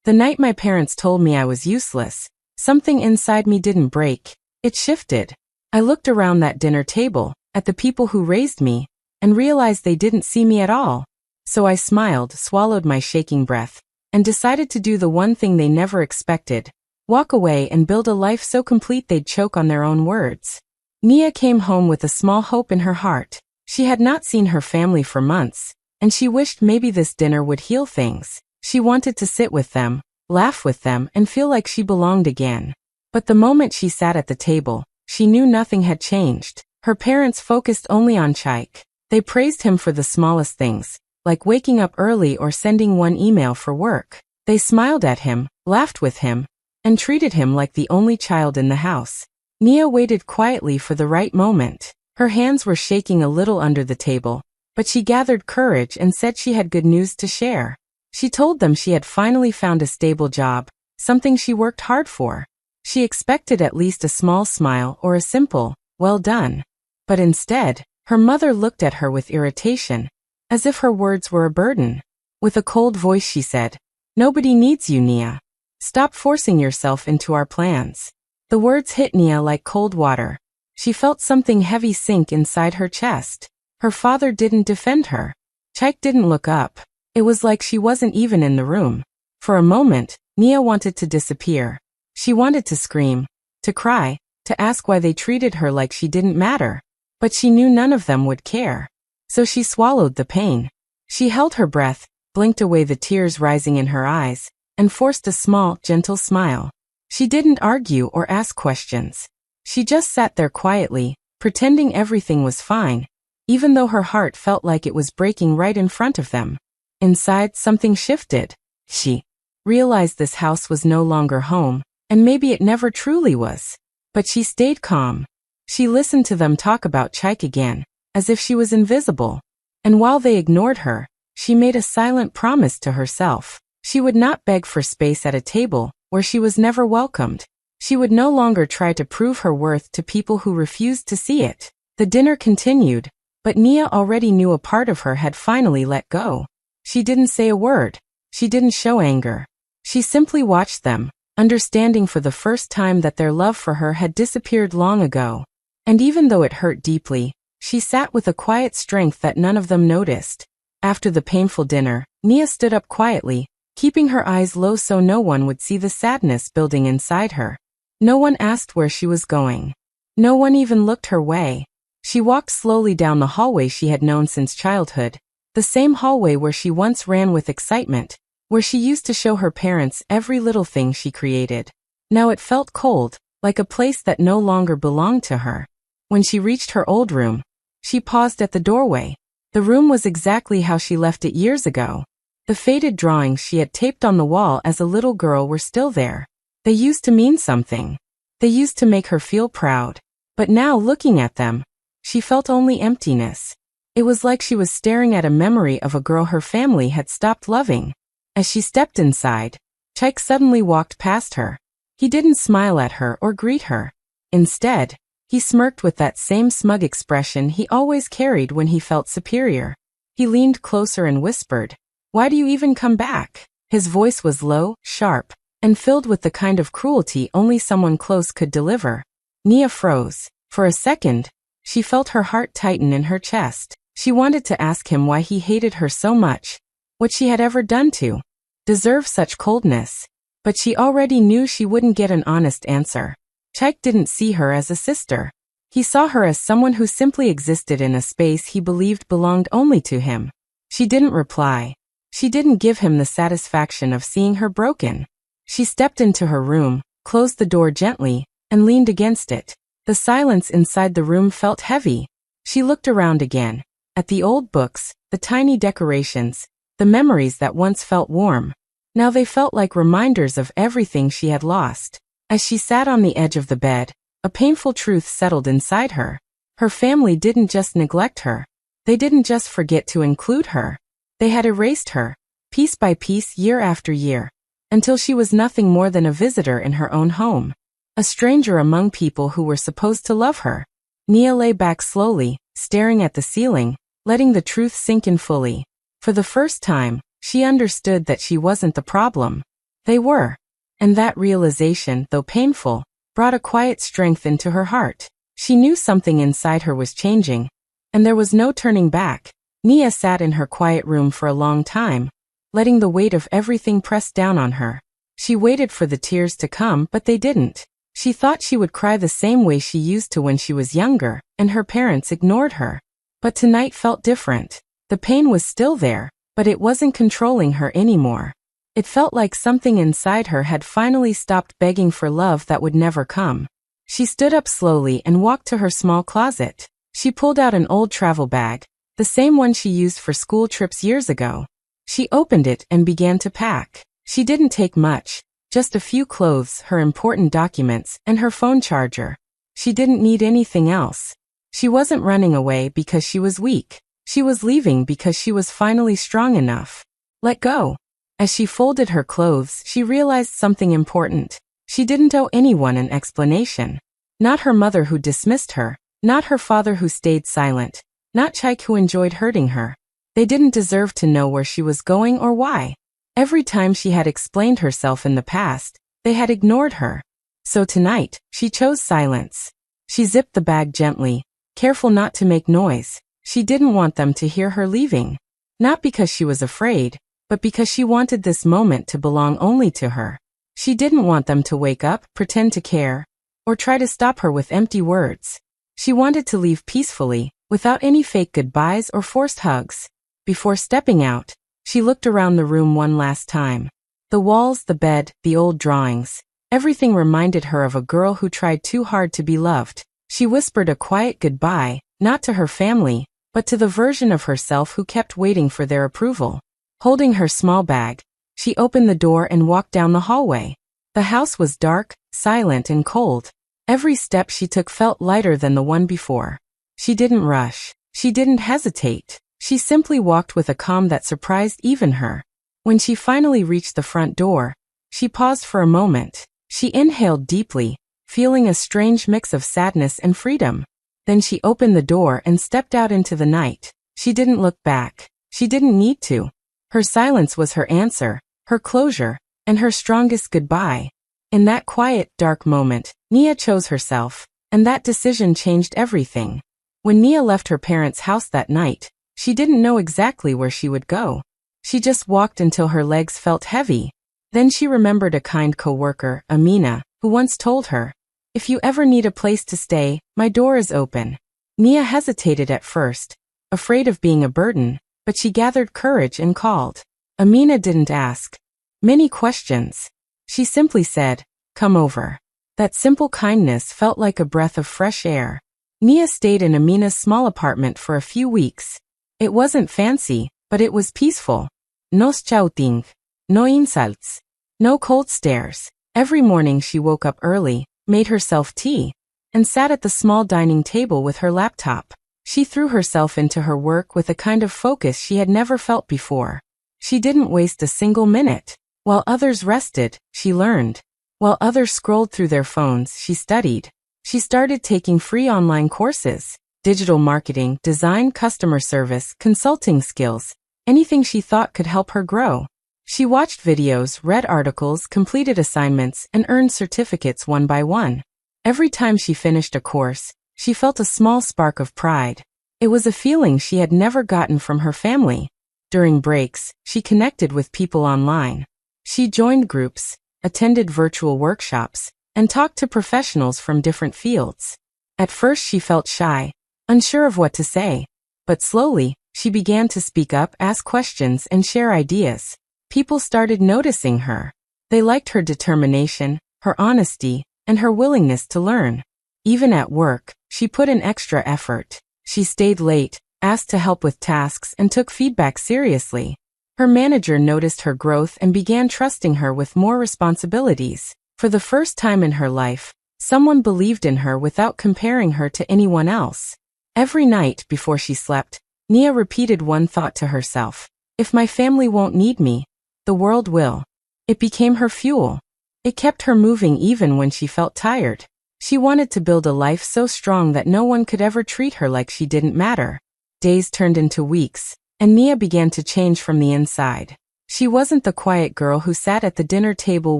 The night my parents told me I was useless, something inside me didn't break. It shifted. I looked around that dinner table, at the people who raised me, and realized they didn't see me at all. So I smiled, swallowed my shaking breath, and decided to do the one thing they never expected. Walk away and build a life so complete they'd choke on their own words. Nia came home with a small hope in her heart. She had not seen her family for months, and she wished maybe this dinner would heal things. She wanted to sit with them, laugh with them, and feel like she belonged again. But the moment she sat at the table, she knew nothing had changed. Her parents focused only on Chaik. They praised him for the smallest things, like waking up early or sending one email for work. They smiled at him, laughed with him, and treated him like the only child in the house. Nia waited quietly for the right moment. Her hands were shaking a little under the table, but she gathered courage and said she had good news to share. She told them she had finally found a stable job, something she worked hard for. She expected at least a small smile or a simple, "well done." But instead, her mother looked at her with irritation, as if her words were a burden. With a cold voice she said, "Nobody needs you, Nia. Stop forcing yourself into our plans." The words hit Nia like cold water. She felt something heavy sink inside her chest. Her father didn't defend her. Chaik didn't look up. It was like she wasn't even in the room. For a moment, Nia wanted to disappear. She wanted to scream, to cry, to ask why they treated her like she didn't matter. But she knew none of them would care. So she swallowed the pain. She held her breath, blinked away the tears rising in her eyes, and forced a small, gentle smile. She didn't argue or ask questions. She just sat there quietly, pretending everything was fine, even though her heart felt like it was breaking right in front of them. Inside, something shifted. She realized this house was no longer home, and maybe it never truly was. But she stayed calm. She listened to them talk about Chaik again, as if she was invisible. And while they ignored her, she made a silent promise to herself. She would not beg for space at a table where she was never welcomed. She would no longer try to prove her worth to people who refused to see it. The dinner continued, but Nia already knew a part of her had finally let go. She didn't say a word. She didn't show anger. She simply watched them, understanding for the first time that their love for her had disappeared long ago. And even though it hurt deeply, she sat with a quiet strength that none of them noticed. After the painful dinner, Nia stood up quietly, keeping her eyes low so no one would see the sadness building inside her. No one asked where she was going. No one even looked her way. She walked slowly down the hallway she had known since childhood, the same hallway where she once ran with excitement, where she used to show her parents every little thing she created. Now it felt cold, like a place that no longer belonged to her. When she reached her old room, she paused at the doorway. The room was exactly how she left it years ago. The faded drawings she had taped on the wall as a little girl were still there. They used to mean something. They used to make her feel proud. But now, looking at them, she felt only emptiness. It was like she was staring at a memory of a girl her family had stopped loving. As she stepped inside, Chaik suddenly walked past her. He didn't smile at her or greet her. Instead, he smirked with that same smug expression he always carried when he felt superior. He leaned closer and whispered, "Why do you even come back?" His voice was low, sharp, and filled with the kind of cruelty only someone close could deliver. Nia froze. For a second, she felt her heart tighten in her chest. She wanted to ask him why he hated her so much, what she had ever done to deserve such coldness. But she already knew she wouldn't get an honest answer. Chaik didn't see her as a sister. He saw her as someone who simply existed in a space he believed belonged only to him. She didn't reply. She didn't give him the satisfaction of seeing her broken. She stepped into her room, closed the door gently, and leaned against it. The silence inside the room felt heavy. She looked around again, at the old books, the tiny decorations, the memories that once felt warm. Now they felt like reminders of everything she had lost. As she sat on the edge of the bed, a painful truth settled inside her. Her family didn't just neglect her. They didn't just forget to include her. They had erased her, piece by piece, year after year, until she was nothing more than a visitor in her own home. A stranger among people who were supposed to love her. Nia lay back slowly, staring at the ceiling, letting the truth sink in fully. For the first time, she understood that she wasn't the problem. They were. And that realization, though painful, brought a quiet strength into her heart. She knew something inside her was changing, and there was no turning back. Nia sat in her quiet room for a long time, letting the weight of everything press down on her. She waited for the tears to come, but they didn't. She thought she would cry the same way she used to when she was younger, and her parents ignored her. But tonight felt different. The pain was still there, but it wasn't controlling her anymore. It felt like something inside her had finally stopped begging for love that would never come. She stood up slowly and walked to her small closet. She pulled out an old travel bag, the same one she used for school trips years ago. She opened it and began to pack. She didn't take much, just a few clothes, her important documents, and her phone charger. She didn't need anything else. She wasn't running away because she was weak. She was leaving because she was finally strong enough. Let go. As she folded her clothes, she realized something important. She didn't owe anyone an explanation. Not her mother who dismissed her, not her father who stayed silent, not Chaik who enjoyed hurting her. They didn't deserve to know where she was going or why. Every time she had explained herself in the past, they had ignored her. So tonight, she chose silence. She zipped the bag gently, careful not to make noise. She didn't want them to hear her leaving. Not because she was afraid, but because she wanted this moment to belong only to her. She didn't want them to wake up, pretend to care, or try to stop her with empty words. She wanted to leave peacefully, without any fake goodbyes or forced hugs. Before stepping out, she looked around the room one last time. The walls, the bed, the old drawings. Everything reminded her of a girl who tried too hard to be loved. She whispered a quiet goodbye, not to her family, but to the version of herself who kept waiting for their approval. Holding her small bag, she opened the door and walked down the hallway. The house was dark, silent, and cold. Every step she took felt lighter than the one before. She didn't rush. She didn't hesitate. She simply walked with a calm that surprised even her. When she finally reached the front door, she paused for a moment. She inhaled deeply, feeling a strange mix of sadness and freedom. Then she opened the door and stepped out into the night. She didn't look back. She didn't need to. Her silence was her answer, her closure, and her strongest goodbye. In that quiet, dark moment, Nia chose herself, and that decision changed everything. When Nia left her parents' house that night, she didn't know exactly where she would go. She just walked until her legs felt heavy. Then she remembered a kind coworker, Amina, who once told her, "If you ever need a place to stay, my door is open." Nia hesitated at first, afraid of being a burden, but she gathered courage and called. Amina didn't ask many questions. She simply said, "Come over." That simple kindness felt like a breath of fresh air. Nia stayed in Amina's small apartment for a few weeks. It wasn't fancy, but it was peaceful. No shouting, no insults, no cold stares. Every morning she woke up early, made herself tea, and sat at the small dining table with her laptop. She threw herself into her work with a kind of focus she had never felt before. She didn't waste a single minute. While others rested, she learned. While others scrolled through their phones, she studied. She started taking free online courses, digital marketing, design, customer service, consulting skills, anything she thought could help her grow. She watched videos, read articles, completed assignments, and earned certificates one by one. Every time she finished a course, she felt a small spark of pride. It was a feeling she had never gotten from her family. During breaks, she connected with people online. She joined groups, attended virtual workshops, and talked to professionals from different fields. At first she felt shy, unsure of what to say. But slowly, she began to speak up, ask questions, and share ideas. People started noticing her. They liked her determination, her honesty, and her willingness to learn. Even at work, she put in extra effort. She stayed late, asked to help with tasks, and took feedback seriously. Her manager noticed her growth and began trusting her with more responsibilities. For the first time in her life, someone believed in her without comparing her to anyone else. Every night before she slept, Nia repeated one thought to herself: "If my family won't need me, the world will." It became her fuel. It kept her moving even when she felt tired. She wanted to build a life so strong that no one could ever treat her like she didn't matter. Days turned into weeks, and Nia began to change from the inside. She wasn't the quiet girl who sat at the dinner table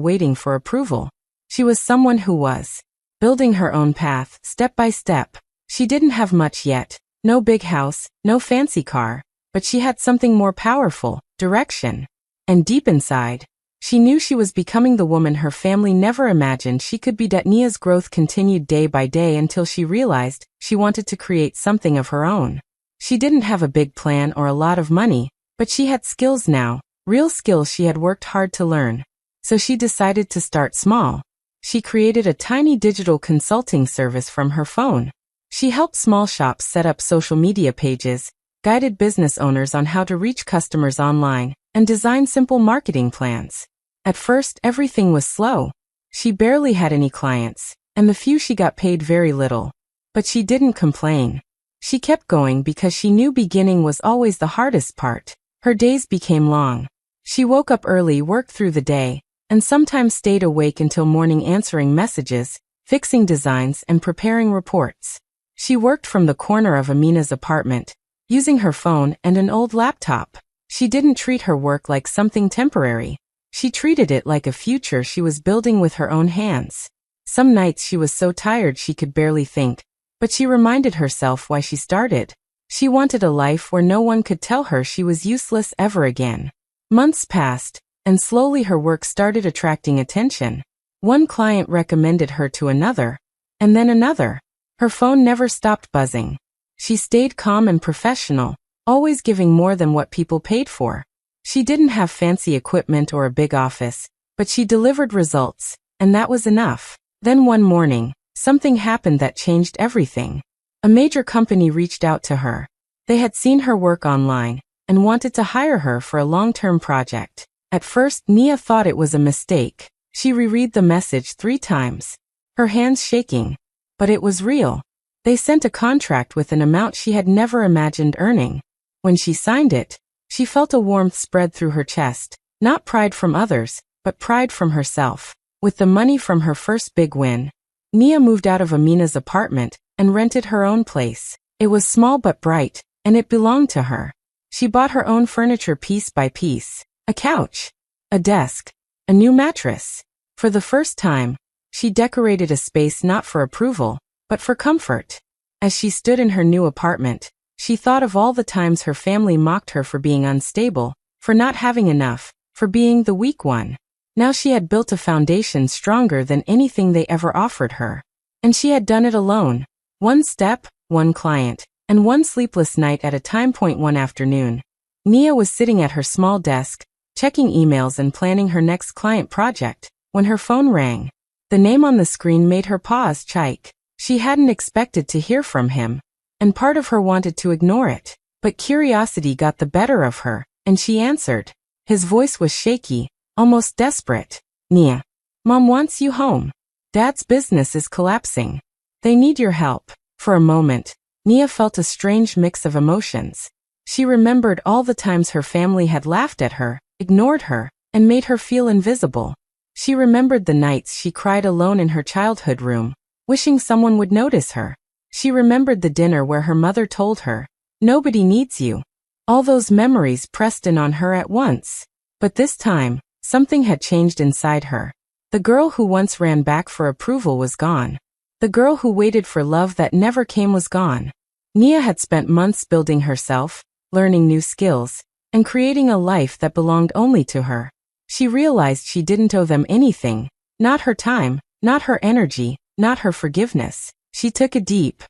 waiting for approval. She was someone who was building her own path, step by step. She didn't have much yet, no big house, no fancy car, but she had something more powerful, direction. And deep inside, she knew she was becoming the woman her family never imagined she could be. Nia's growth continued day by day until she realized she wanted to create something of her own. She didn't have a big plan or a lot of money, but she had skills now, real skills she had worked hard to learn. So she decided to start small. She created a tiny digital consulting service from her phone. She helped small shops set up social media pages, guided business owners on how to reach customers online, and designed simple marketing plans. At first, everything was slow. She barely had any clients, and the few she got paid very little. But she didn't complain. She kept going because she knew beginning was always the hardest part. Her days became long. She woke up early, worked through the day, and sometimes stayed awake until morning answering messages, fixing designs, and preparing reports. She worked from the corner of Amina's apartment, using her phone and an old laptop. She didn't treat her work like something temporary. She treated it like a future she was building with her own hands. Some nights she was so tired she could barely think, but she reminded herself why she started. She wanted a life where no one could tell her she was useless ever again. Months passed, and slowly her work started attracting attention. One client recommended her to another, and then another. Her phone never stopped buzzing. She stayed calm and professional, always giving more than what people paid for. She didn't have fancy equipment or a big office, but she delivered results, and that was enough. Then one morning, something happened that changed everything. A major company reached out to her. They had seen her work online and wanted to hire her for a long-term project. At first, Nia thought it was a mistake. She reread the message 3 times, her hands shaking. But it was real. They sent a contract with an amount she had never imagined earning. When she signed it, she felt a warmth spread through her chest, not pride from others, but pride from herself. With the money from her first big win, Nia moved out of Amina's apartment and rented her own place. It was small but bright, and it belonged to her. She bought her own furniture piece by piece, a couch, a desk, a new mattress. For the first time, she decorated a space not for approval, but for comfort. As she stood in her new apartment, she thought of all the times her family mocked her for being unstable, for not having enough, for being the weak one. Now she had built a foundation stronger than anything they ever offered her. And she had done it alone. One step, one client, and one sleepless night at a time. One afternoon, Nia was sitting at her small desk, checking emails and planning her next client project, when her phone rang. The name on the screen made her pause. Chaik. She hadn't expected to hear from him, and part of her wanted to ignore it. But curiosity got the better of her, and she answered. His voice was shaky, almost desperate. Nia. Mom wants you home. Dad's business is collapsing. They need your help. For a moment, Nia felt a strange mix of emotions. She remembered all the times her family had laughed at her, ignored her, and made her feel invisible. She remembered the nights she cried alone in her childhood room, wishing someone would notice her. She remembered the dinner where her mother told her, "Nobody needs you." All those memories pressed in on her at once. But this time, something had changed inside her. The girl who once ran back for approval was gone. The girl who waited for love that never came was gone. Nia had spent months building herself, learning new skills, and creating a life that belonged only to her. She realized she didn't owe them anything, not her time, not her energy, not her forgiveness. She took a deep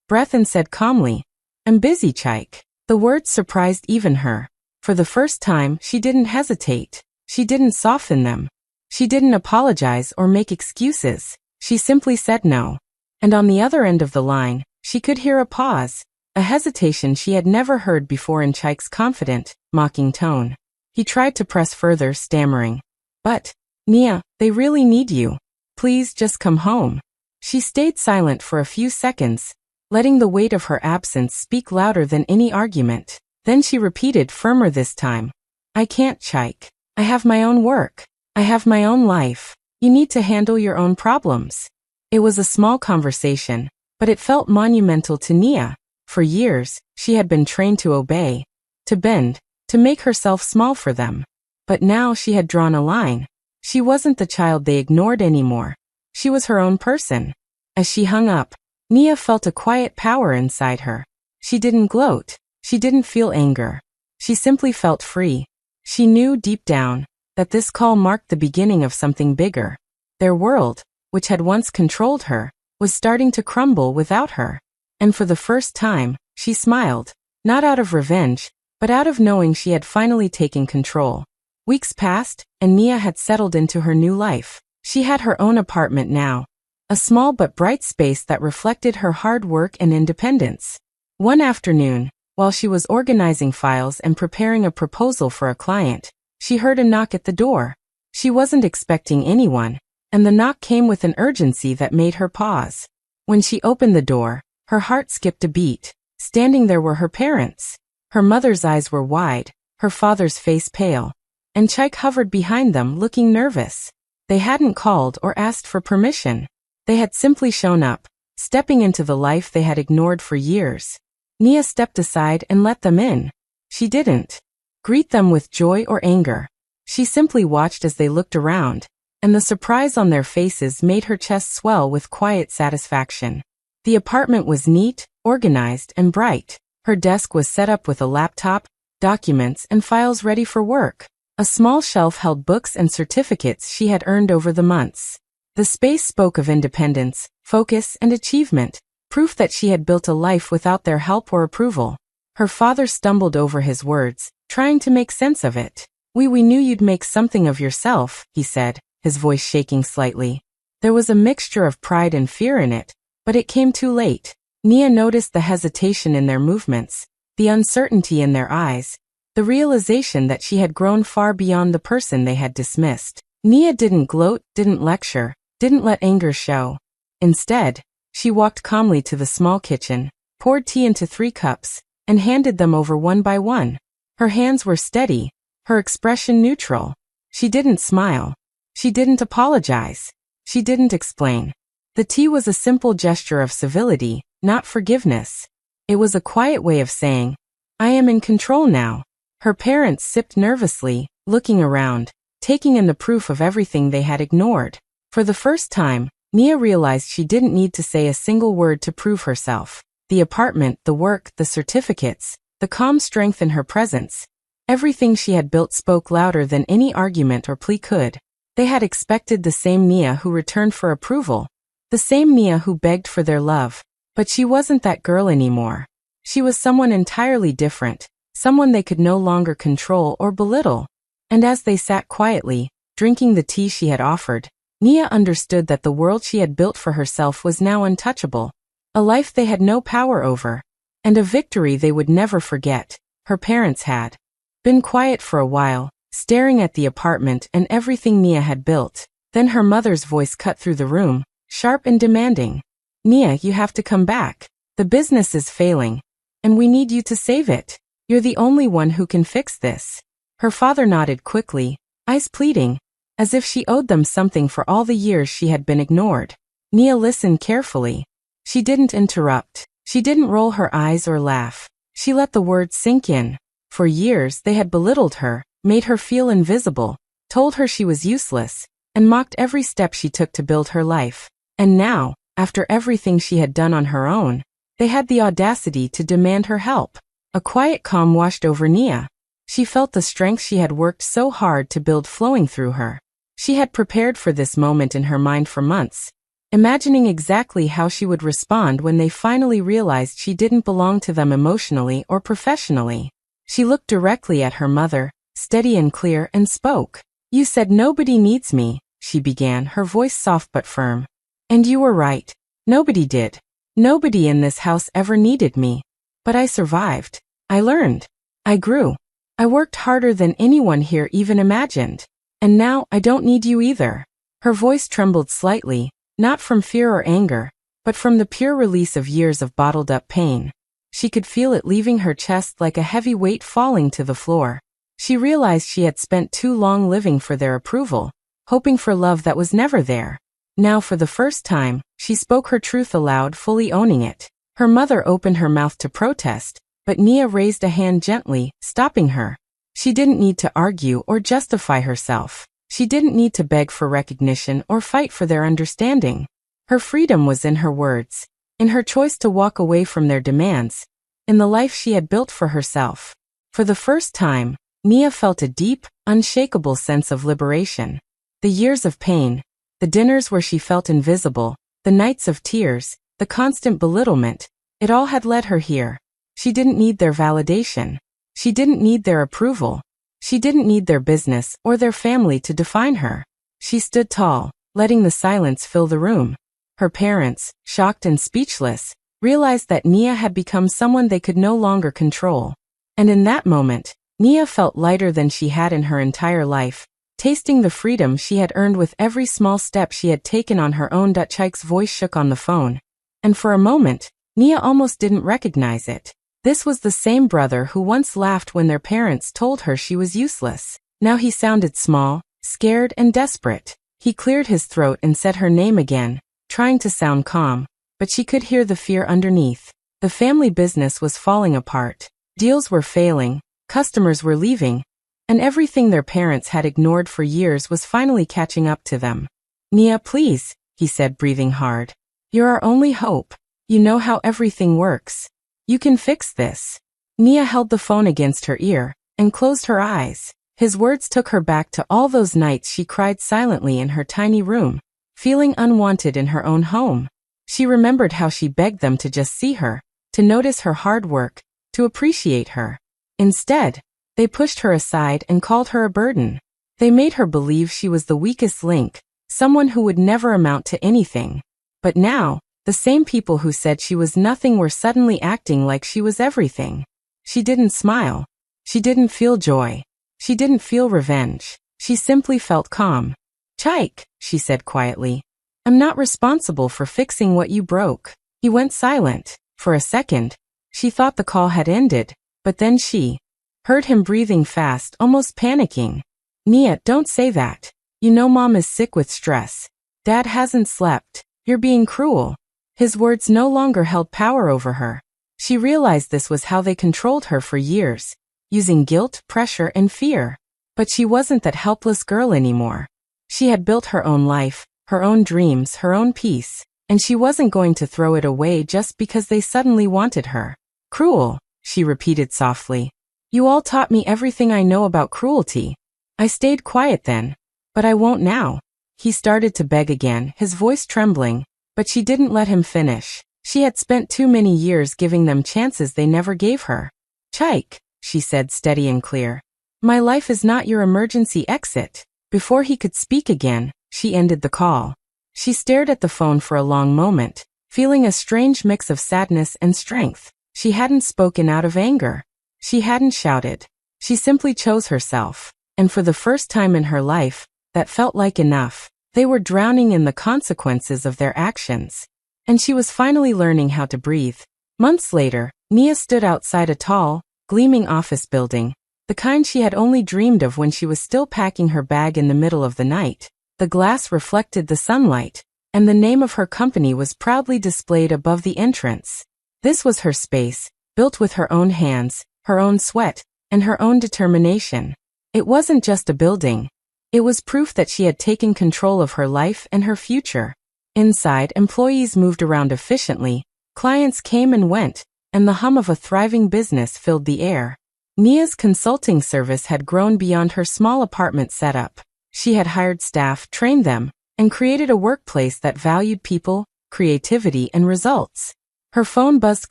breath and said calmly, "I'm busy, Chaik." The words surprised even her. For the first time, she didn't hesitate. She didn't soften them. She didn't apologize or make excuses. She simply said no. And on the other end of the line, she could hear a pause, a hesitation she had never heard before in Chaik's confident, mocking tone. He tried to press further, stammering, "But, Nia, they really need you. Please just come home." She stayed silent for a few seconds, letting the weight of her absence speak louder than any argument. Then she repeated, firmer this time, "I can't, Chaik. I have my own work. I have my own life. You need to handle your own problems." It was a small conversation, but it felt monumental to Nia. For years, she had been trained to obey, to bend, to make herself small for them. But now she had drawn a line. She wasn't the child they ignored anymore. She was her own person. As she hung up, Nia felt a quiet power inside her. She didn't gloat. She didn't feel anger. She simply felt free. She knew deep down that this call marked the beginning of something bigger. Their world, which had once controlled her, was starting to crumble without her. And for the first time, she smiled, not out of revenge, but out of knowing she had finally taken control. Weeks passed, and Nia had settled into her new life. She had her own apartment now, a small but bright space that reflected her hard work and independence. One afternoon, while she was organizing files and preparing a proposal for a client, she heard a knock at the door. She wasn't expecting anyone, and the knock came with an urgency that made her pause. When she opened the door, her heart skipped a beat. Standing there were her parents. Her mother's eyes were wide, her father's face pale, and Chike hovered behind them looking nervous. They hadn't called or asked for permission. They had simply shown up, stepping into the life they had ignored for years. Nia stepped aside and let them in. She didn't greet them with joy or anger. She simply watched as they looked around, and the surprise on their faces made her chest swell with quiet satisfaction. The apartment was neat, organized, and bright. Her desk was set up with a laptop, documents, and files ready for work. A small shelf held books and certificates she had earned over the months. The space spoke of independence, focus, and achievement, proof that she had built a life without their help or approval. Her father stumbled over his words, trying to make sense of it. We knew you'd make something of yourself," he said, his voice shaking slightly. There was a mixture of pride and fear in it, but it came too late. Nia noticed the hesitation in their movements, the uncertainty in their eyes, the realization that she had grown far beyond the person they had dismissed. Nia didn't gloat, didn't lecture, didn't let anger show. Instead, she walked calmly to the small kitchen, poured tea into 3 cups, and handed them over one by one. Her hands were steady, her expression neutral. She didn't smile. She didn't apologize. She didn't explain. The tea was a simple gesture of civility, not forgiveness. It was a quiet way of saying, "I am in control now." Her parents sipped nervously, looking around, taking in the proof of everything they had ignored. For the first time, Nia realized she didn't need to say a single word to prove herself. The apartment, the work, the certificates, the calm strength in her presence. Everything she had built spoke louder than any argument or plea could. They had expected the same Nia who returned for approval, the same Nia who begged for their love. But she wasn't that girl anymore. She was someone entirely different, someone they could no longer control or belittle. And as they sat quietly, drinking the tea she had offered, Nia understood that the world she had built for herself was now untouchable, a life they had no power over, and a victory they would never forget. Her parents had been quiet for a while, staring at the apartment and everything Nia had built. Then her mother's voice cut through the room, sharp and demanding. "Nia, you have to come back. The business is failing, and we need you to save it. You're the only one who can fix this." Her father nodded quickly, eyes pleading, as if she owed them something for all the years she had been ignored. Nia listened carefully. She didn't interrupt. She didn't roll her eyes or laugh. She let the words sink in. For years they had belittled her, made her feel invisible, told her she was useless, and mocked every step she took to build her life. And now, after everything she had done on her own, they had the audacity to demand her help. A quiet calm washed over Nia. She felt the strength she had worked so hard to build flowing through her. She had prepared for this moment in her mind for months, imagining exactly how she would respond when they finally realized she didn't belong to them emotionally or professionally. She looked directly at her mother, steady and clear, and spoke. "You said nobody needs me," she began, her voice soft but firm. "And you were right. Nobody did. Nobody in this house ever needed me. But I survived. I learned. I grew. I worked harder than anyone here even imagined. And now I don't need you either." Her voice trembled slightly, not from fear or anger, but from the pure release of years of bottled-up pain. She could feel it leaving her chest like a heavy weight falling to the floor. She realized she had spent too long living for their approval, hoping for love that was never there. Now for the first time, she spoke her truth aloud, fully owning it. Her mother opened her mouth to protest, but Nia raised a hand gently, stopping her. She didn't need to argue or justify herself. She didn't need to beg for recognition or fight for their understanding. Her freedom was in her words, in her choice to walk away from their demands, in the life she had built for herself. For the first time, Nia felt a deep, unshakable sense of liberation. The years of pain, the dinners where she felt invisible, the nights of tears, the constant belittlement, it all had led her here. She didn't need their validation. She didn't need their approval. She didn't need their business or their family to define her. She stood tall, letting the silence fill the room. Her parents, shocked and speechless, realized that Nia had become someone they could no longer control. And in that moment, Nia felt lighter than she had in her entire life, tasting the freedom she had earned with every small step she had taken on her own. Chike's voice shook on the phone. And for a moment, Nia almost didn't recognize it. This was the same brother who once laughed when their parents told her she was useless. Now he sounded small, scared and desperate. He cleared his throat and said her name again, trying to sound calm, but she could hear the fear underneath. The family business was falling apart. Deals were failing, customers were leaving, and everything their parents had ignored for years was finally catching up to them. Nia, please, he said, breathing hard. You're our only hope. You know how everything works. You can fix this. Nia held the phone against her ear and closed her eyes. His words took her back to all those nights she cried silently in her tiny room, feeling unwanted in her own home. She remembered how she begged them to just see her, to notice her hard work, to appreciate her. Instead, they pushed her aside and called her a burden. They made her believe she was the weakest link, someone who would never amount to anything. But now, the same people who said she was nothing were suddenly acting like she was everything. She didn't smile. She didn't feel joy. She didn't feel revenge. She simply felt calm. Chike, she said quietly. I'm not responsible for fixing what you broke. He went silent. For a second, she thought the call had ended, but then she heard him breathing fast, almost panicking. Nia, don't say that. You know Mom is sick with stress. Dad hasn't slept. You're being cruel. His words no longer held power over her. She realized this was how they controlled her for years, using guilt, pressure, and fear. But she wasn't that helpless girl anymore. She had built her own life, her own dreams, her own peace, and she wasn't going to throw it away just because they suddenly wanted her. Cruel, she repeated softly. You all taught me everything I know about cruelty. I stayed quiet then, but I won't now. He started to beg again, his voice trembling, but she didn't let him finish. She had spent too many years giving them chances they never gave her. Chike, she said steady and clear. My life is not your emergency exit. Before he could speak again, she ended the call. She stared at the phone for a long moment, feeling a strange mix of sadness and strength. She hadn't spoken out of anger. She hadn't shouted. She simply chose herself. And for the first time in her life, that felt like enough. They were drowning in the consequences of their actions. And she was finally learning how to breathe. Months later, Nia stood outside a tall, gleaming office building, the kind she had only dreamed of when she was still packing her bag in the middle of the night. The glass reflected the sunlight, and the name of her company was proudly displayed above the entrance. This was her space, built with her own hands, her own sweat, and her own determination. It wasn't just a building. It was proof that she had taken control of her life and her future. Inside, employees moved around efficiently, clients came and went, and the hum of a thriving business filled the air. Nia's consulting service had grown beyond her small apartment setup. She had hired staff, trained them, and created a workplace that valued people, creativity, and results. Her phone buzzed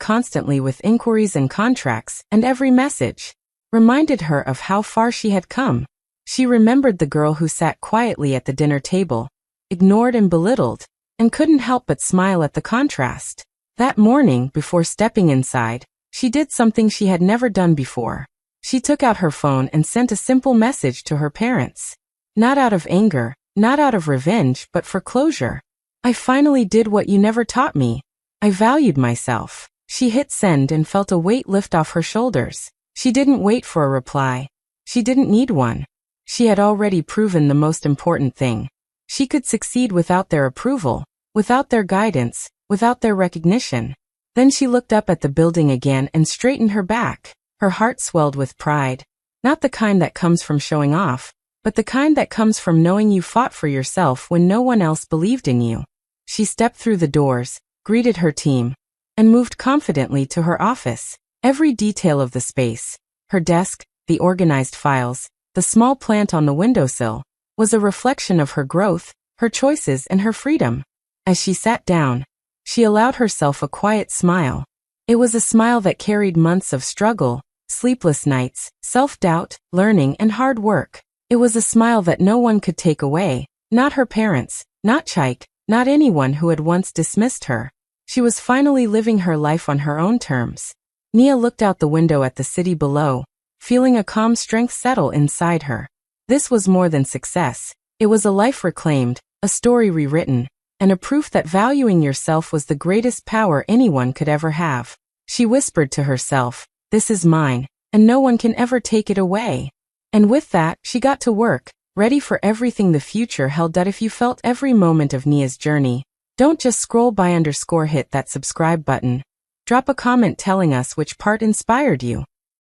constantly with inquiries and contracts, and every message reminded her of how far she had come. She remembered the girl who sat quietly at the dinner table, ignored and belittled, and couldn't help but smile at the contrast. That morning, before stepping inside, she did something she had never done before. She took out her phone and sent a simple message to her parents. Not out of anger, not out of revenge, but for closure. I finally did what you never taught me. I valued myself. She hit send and felt a weight lift off her shoulders. She didn't wait for a reply. She didn't need one. She had already proven the most important thing. She could succeed without their approval, without their guidance, without their recognition. Then she looked up at the building again and straightened her back. Her heart swelled with pride. Not the kind that comes from showing off, but the kind that comes from knowing you fought for yourself when no one else believed in you. She stepped through the doors, greeted her team, and moved confidently to her office. Every detail of the space, her desk, the organized files, the small plant on the windowsill, was a reflection of her growth, her choices, and her freedom. As she sat down, she allowed herself a quiet smile. It was a smile that carried months of struggle, sleepless nights, self-doubt, learning, and hard work. It was a smile that no one could take away, not her parents, not Chike, not anyone who had once dismissed her. She was finally living her life on her own terms. Nia looked out the window at the city below, feeling a calm strength settle inside her. This was more than success. It was a life reclaimed, a story rewritten, and a proof that valuing yourself was the greatest power anyone could ever have. She whispered to herself, "This is mine, and no one can ever take it away." And with that, she got to work, ready for everything the future held. If you felt every moment of Nia's journey, don't just scroll by _ hit that subscribe button. Drop a comment telling us which part inspired you.